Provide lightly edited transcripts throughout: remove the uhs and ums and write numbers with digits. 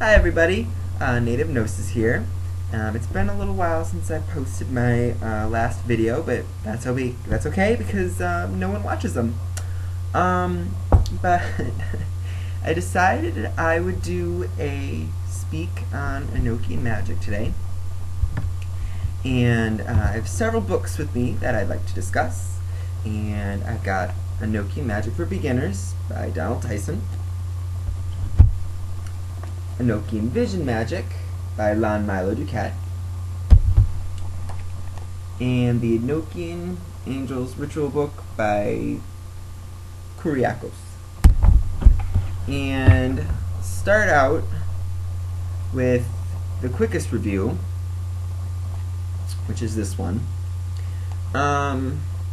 Hi everybody, Native Gnosis here. It's been a little while since I posted my last video, but that's okay because no one watches them. But I decided I would do a speak on Enochian magic today, and I have several books with me that I'd like to discuss. And I've got Enochian Magic for Beginners by Donald Tyson, Enochian Vision Magic by Milo Ducat, and the Enochian Angels Ritual Book by Kuriakos. And start out with the quickest review, which is this one.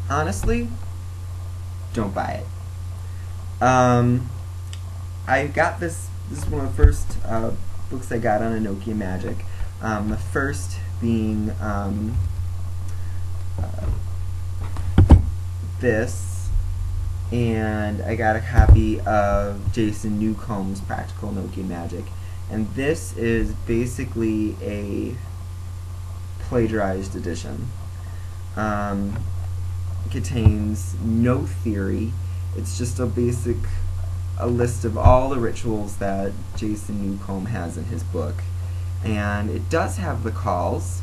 Honestly, don't buy it. I got this. This is one of the first books I got on Enochian magic. The first being this, and I got a copy of Jason Newcomb's Practical Enochian Magic, and this is basically a plagiarized edition. It contains no theory. It's just a list of all the rituals that Jason Newcomb has in his book, and it does have the calls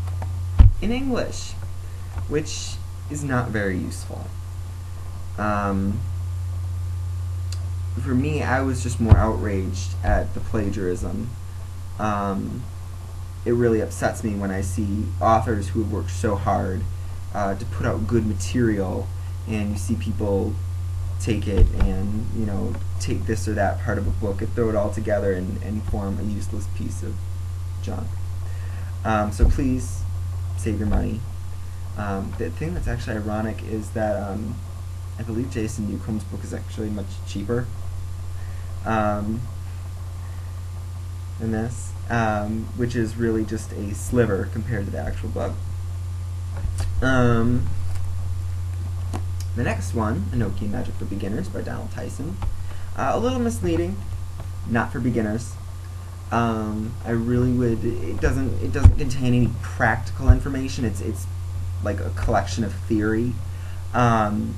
in English, which is not very useful. For me, I was just more outraged at the plagiarism. It really upsets me when I see authors who have worked so hard to put out good material, and you see people take it and, you know, take this or that part of a book and throw it all together and form a useless piece of junk. So please save your money. The thing that's actually ironic is that I believe Jason Newcomb's book is actually much cheaper than this, which is really just a sliver compared to the actual book. The next one, Enochian Magic for Beginners by Donald Tyson. A little misleading, not for beginners. It doesn't contain any practical information. It's like a collection of theory,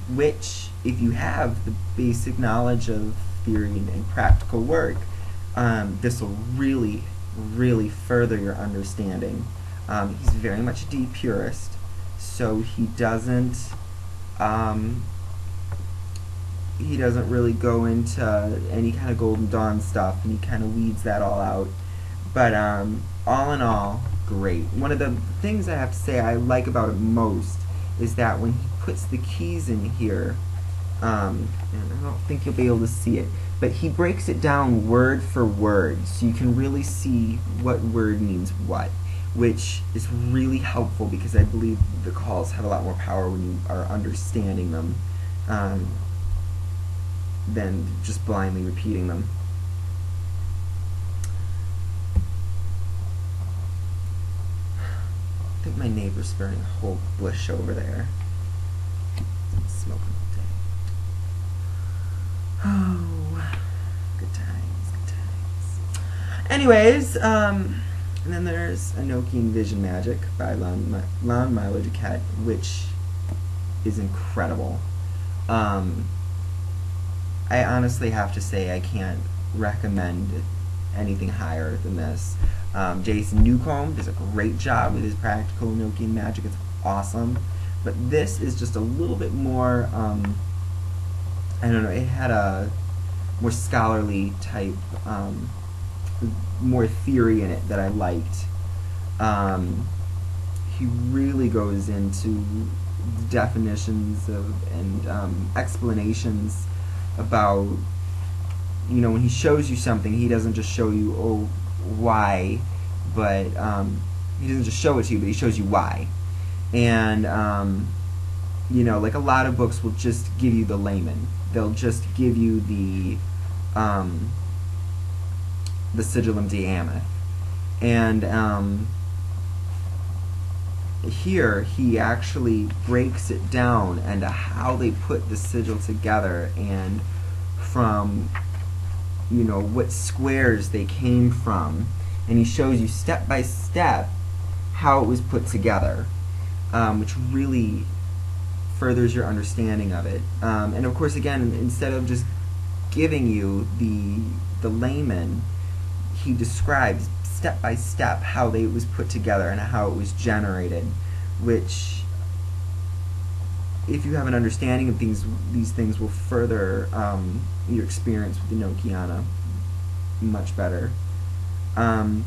which, if you have the basic knowledge of theory and practical work, this will really further your understanding. He's very much a deep purist, so he doesn't really go into any kind of Golden Dawn stuff, and he kind of weeds that all out. But all in all, great. One of the things I have to say I like about it most is that when he puts the keys in here, and I don't think you'll be able to see it, but he breaks it down word for word, so you can really see what word means what, which is really helpful because I believe the calls have a lot more power when you are understanding them than just blindly repeating them. I think my neighbor's burning a whole bush over there. Smoking all day. Oh, good times, good times. Anyways, and then there's Enochian Vision Magic by Milo Ducat, which is incredible. I honestly have to say I can't recommend anything higher than this. Jason Newcomb does a great job with his Practical Enochian Magic. It's awesome. But this is just a little bit more, I don't know, it had a more scholarly type, more theory in it that I liked. He really goes into definitions and explanations about, you know, when he shows you something, he doesn't just show you, oh, why, but he doesn't just show it to you, but he shows you why. And you know, like a lot of books will just give you the layman. They'll just give you the Sigillum Diameth. And here he actually breaks it down and how they put the sigil together, and from what squares they came from, and he shows you step by step how it was put together, which really furthers your understanding of it. And of course, again, instead of just giving you the layman, he describes step by step how it was put together and how it was generated, which, if you have an understanding of these things, will further your experience with Enochiana much better. And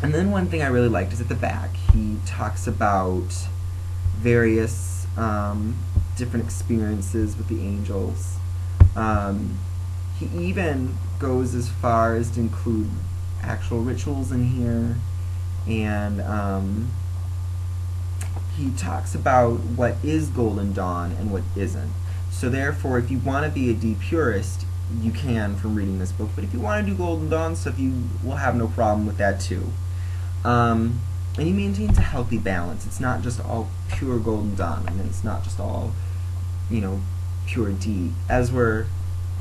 then one thing I really liked is at the back, he talks about various different experiences with the angels. He even goes as far as to include actual rituals in here, and he talks about what is Golden Dawn and what isn't. So therefore, if you want to be a deep purist, you can from reading this book, but if you want to do Golden Dawn stuff, you will have no problem with that too. And he maintains a healthy balance. It's not just all pure Golden Dawn, and it's not just all, pure D. As where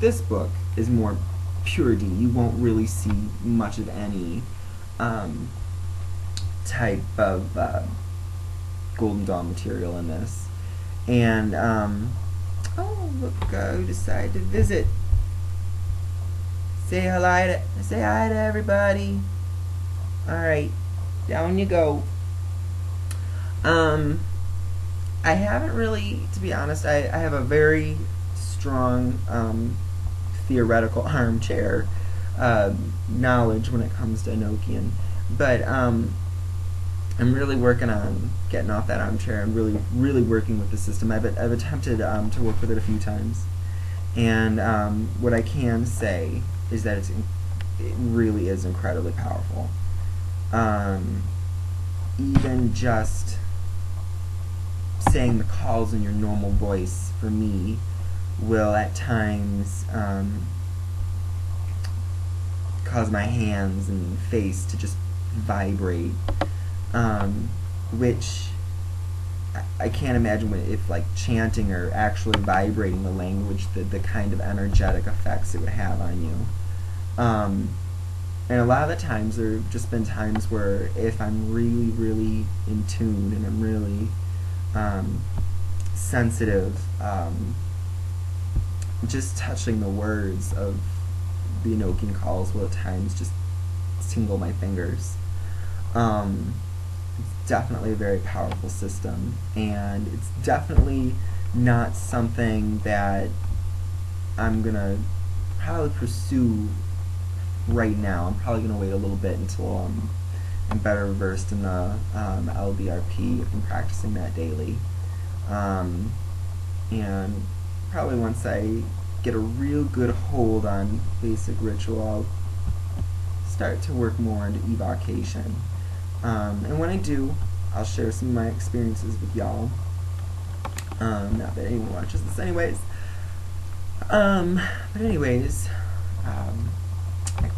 this book is more pure D. You won't really see much of any type of Golden Dawn material in this. And, oh, look who decided to visit. Say hi to everybody. Alright, down you go. I haven't really, to be honest, I have a very strong theoretical armchair knowledge when it comes to Enochian, but I'm really working on getting off that armchair and really working with the system. I've attempted to work with it a few times, and what I can say is that it really is incredibly powerful. Even just saying the calls in your normal voice, for me, will at times cause my hands and face to just vibrate, which I can't imagine if like chanting or actually vibrating the language, the kind of energetic effects it would have on you. And a lot of the times there have just been times where if I'm really in tune and I'm really sensitive, just touching the words of the Enochian calls will at times just tingle my fingers. It's definitely a very powerful system, and it's definitely not something that I'm gonna probably pursue right now. I'm probably gonna wait a little bit until I'm better versed in the LBRP. I've been practicing that daily, and probably once I get a real good hold on basic ritual, I'll start to work more into evocation. And when I do, I'll share some of my experiences with y'all. Not that anyone watches this anyways. But anyways,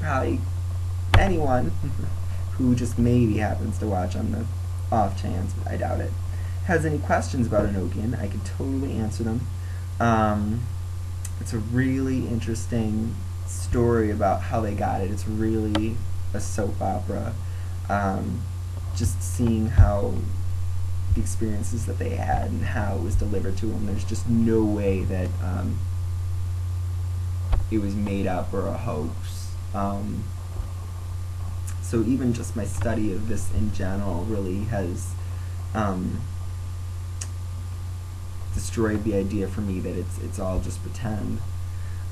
probably anyone who just maybe happens to watch on the off chance, but I doubt it, has any questions about Enochian, I could totally answer them. It's a really interesting story about how they got it. It's really a soap opera. Just seeing how the experiences that they had and how it was delivered to them. There's just no way that it was made up or a hoax. So even just my study of this in general really has destroyed the idea for me that it's all just pretend.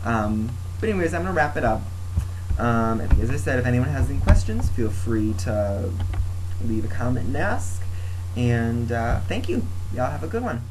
But anyways, I'm going to wrap it up. As I said, if anyone has any questions, feel free to leave a comment and ask. And thank you. Y'all have a good one.